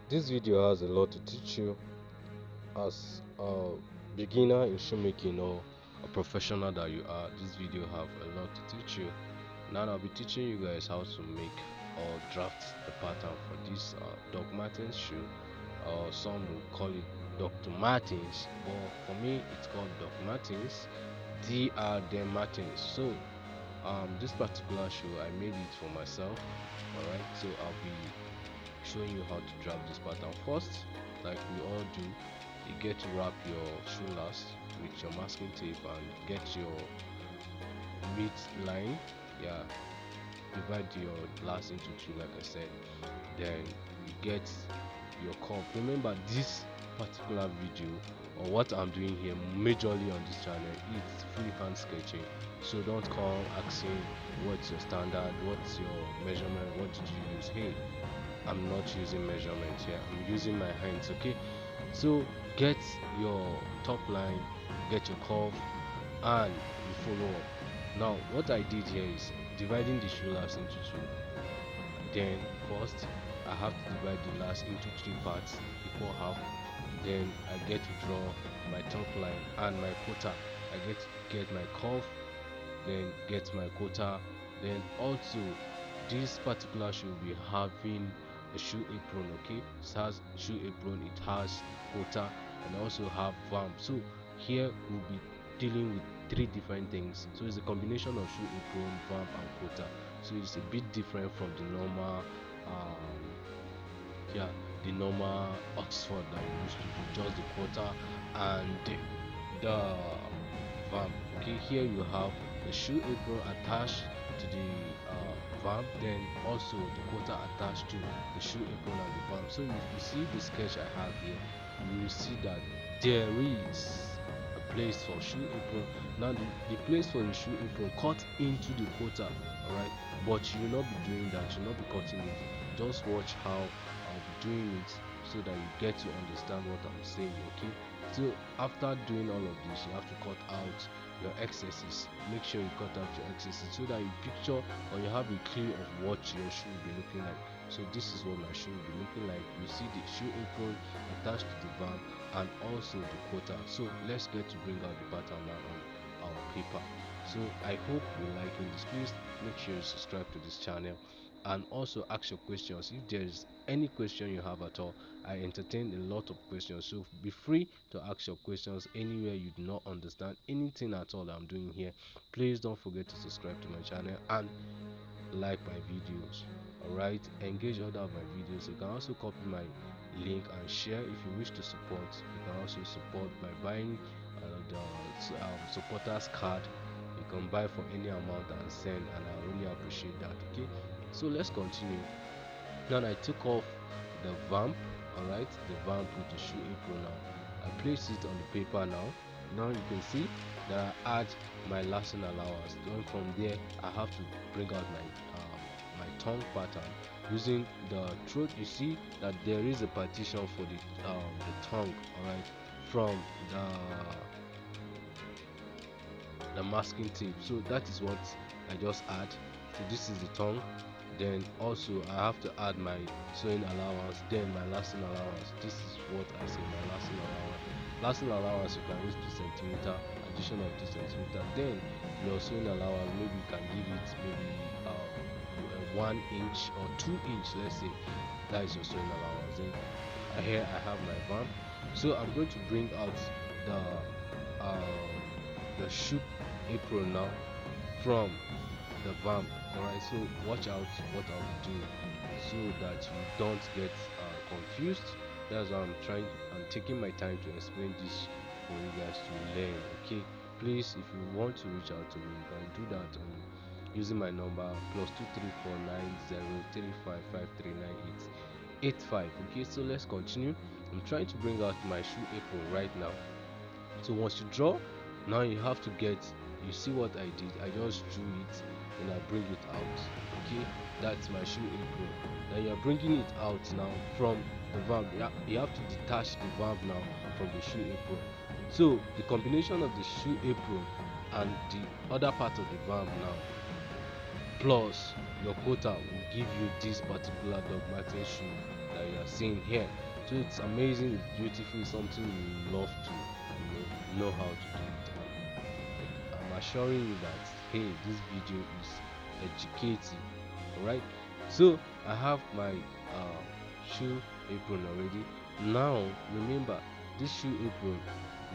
This video has a lot to teach you as a beginner in shoemaking or a professional that you are. This video have a lot to teach you. Now I'll be teaching you guys how to make or draft the pattern for this Doc Martens shoe, or some will call it Dr. Martens, but for me it's called Doc Martens, Dr. Martens. So this particular shoe I made it for myself. Alright, so I'll be showing you how to draft this pattern. First, like we all do, you get to wrap your shoe last with your masking tape and get your mid line. Yeah, divide your last into two, like I said. Then you get your curve. Remember, this particular video or what I'm doing here majorly on this channel is freehand sketching, so don't call asking what's your standard, what's your measurement, what did you use. Hey, I'm not using measurements here, I'm using my hands. Okay, so get your top line, get your curve, and you follow up. Now what I did here is dividing the shoe laps into two. Then first I have to divide the last into three parts, equal half. Then I get to draw my top line and my quota. I get my curve, then get my quota. Then also this particular shoe will be having a shoe apron. Okay, it has shoe apron, it has quota, and also have vamp. So here we'll be dealing with three different things. So it's a combination of shoe apron, vamp, and quota. So it's a bit different from the normal yeah, the normal Oxford that we used to do, just the quota and the vamp. Okay, here you have the shoe apron attached to the vamp, then also the quota attached to the shoe apron and the vamp. So if you see the sketch I have here, you will see that there is a place for shoe apron. Now the place for the shoe apron cut into the quota, alright, but you will not be doing that, you will not be cutting it. Just watch how I'll be doing it so that you get to understand what I'm saying. Okay, so after doing all of this, you have to cut out your excesses. Make sure you cut out your excesses so that you picture or you have a clue of what your shoe will be looking like. So this is what my shoe will be looking like. You see the shoe apron attached to the vamp and also the quota. So let's get to bring out the pattern now on our paper. So I hope you're liking this. Please make sure you subscribe to this channel and also ask your questions. If there is any question you have at all, I entertain a lot of questions, so be free to ask your questions anywhere you do not understand anything at all that I'm doing here. Please don't forget to subscribe to my channel and like my videos. Alright, engage other of my videos. You can also copy my link and share. If you wish to support, you can also support by buying the supporters card. You can buy for any amount and send, and I really appreciate that. Okay, so let's continue. Now I took off the vamp, alright, the vamp with the shoe apron. Now I place it on the paper. Now you can see that I add my lasting allowance. Then from there I have to bring out my tongue pattern using the throat. You see that there is a partition for the tongue, alright, from the masking tape. So that is what I just add. So this is the tongue. Then also I have to add my sewing allowance, then my lasting allowance. This is what I say, my lasting allowance. Lasting allowance you can use 2 cm, addition of 2 cm. Then your sewing allowance, maybe you can give it maybe 1 inch or 2 inch, let's say. That is your sewing allowance. Then here I have my vamp. So I'm going to bring out the shoe apron now from the vamp. Alright, so watch out what I'll do so that you don't get confused. That's why I'm taking my time to explain this for you guys to learn. Okay, please, if you want to reach out to me, you can do that using my number +2349035539885. Okay, so let's continue. I'm trying to bring out my shoe apron right now. So once you draw, now you have to get, you see what I did, I just drew it and I bring it out. Okay, that's my shoe apron. Now you are bringing it out now from the vamp. You have to detach the vamp now from the shoe apron. So the combination of the shoe apron and the other part of the vamp now plus your quota will give you this particular Doc Martens shoe that you are seeing here. So it's amazing, it's beautiful, it's something you love to know how to do it. I'm assuring you that hey, this video is educative. Alright, so I have my shoe apron already. Now remember, this shoe apron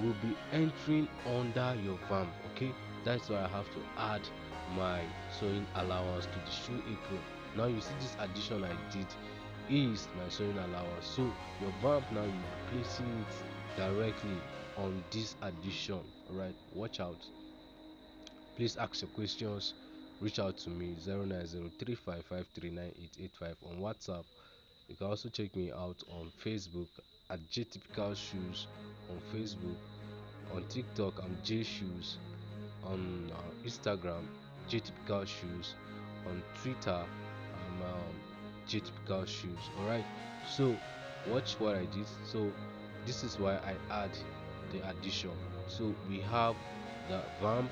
will be entering under your Vamp. Okay, that's why I have to add my sewing allowance to the shoe apron. Now you see this addition I did is my sewing allowance, so your Vamp now, you'll be placing it directly on this addition. Alright, watch out. Please ask your questions, reach out to me 09035539885 on WhatsApp. You can also check me out on Facebook at JTypical Shoes on Facebook. On TikTok I'm J Shoes. On Instagram JTypical Shoes. On Twitter I'm JTypical Shoes. Alright, so watch what I did. So this is why I add the addition. So we have the Vamp,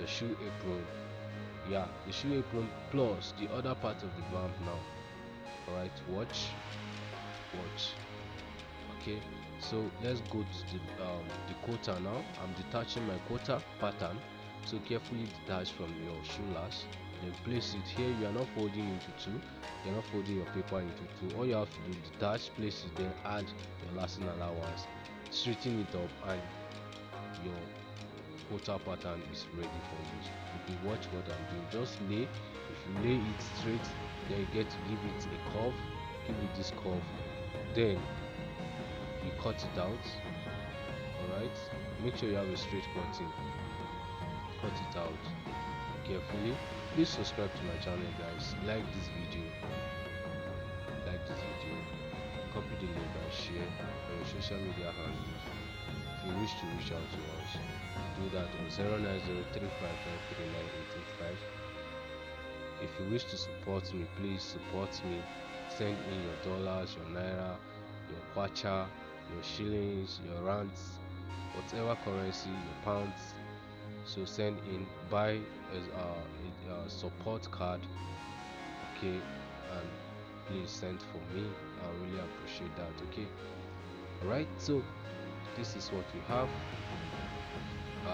the shoe apron, yeah, the shoe apron plus the other part of the Vamp now. Alright, watch. Okay, so let's go to the quota now. I'm detaching my quota pattern, so carefully detach from your shoe lash, then place it here. You are not folding into two, you're not folding your paper into two. All you have to do, detach, place it, then add your lasting allowance, straighten it up, and your quota pattern is ready for use. You can watch what I'm doing. Just lay. If you lay it straight, then you get to give it a curve. Give it this curve, then you cut it out. Alright, make sure you have a straight cutting. Cut it out carefully. Please subscribe to my channel, guys. Like this video, copy the link and share on your social media handles. If you wish to reach out to us, do that on 09035539885. If you wish to support me, please support me. Send in your dollars, your naira, your kwacha, your shillings, your rands, whatever currency, your pounds. So send in, buy a support card, okay, and please send for me. I really appreciate that. Okay, alright, so this is what we have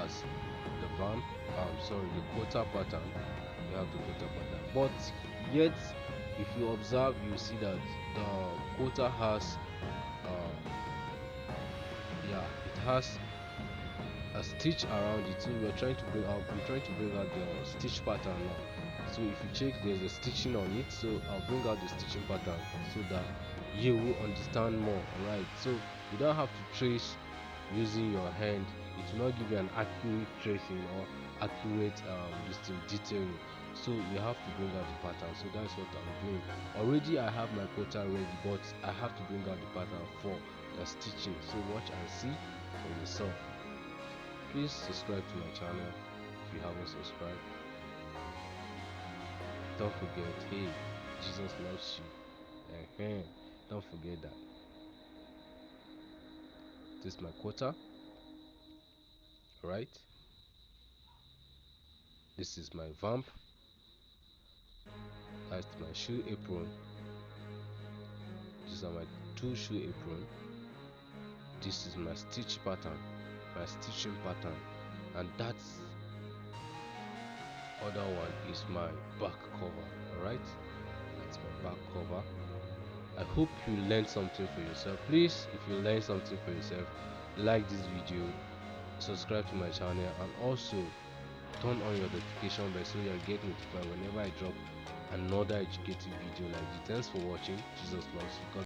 as the Vamp. Sorry, the quota pattern. You have the quota pattern, but yet if you observe, you see that the quota has it has a stitch around it. So we're trying to bring out the stitch pattern now. So if you check, there's a stitching on it, so I'll bring out the stitching pattern so that you will understand more. Alright, so you don't have to trace using your hand. It will not give you an accurate tracing or accurate detailing. So you have to bring out the pattern. So that's what I'm doing. Already I have my quota ready, but I have to bring out the pattern for the stitching. So watch and see for yourself. Please subscribe to my channel if you haven't subscribed. Don't forget, hey, Jesus loves you. Don't forget that. This is my quota. Right, this is my Vamp. That's my shoe apron. These are my two shoe apron. This is my stitch pattern, my stitching pattern, and that's other one is my back cover. Alright, that's my back cover. I hope you learned something for yourself. Please, if you learned something for yourself, like this video, subscribe to my channel, and also turn on your notification bell so you'll get notified whenever I drop another educative video like this. Thanks for watching. Jesus loves you. God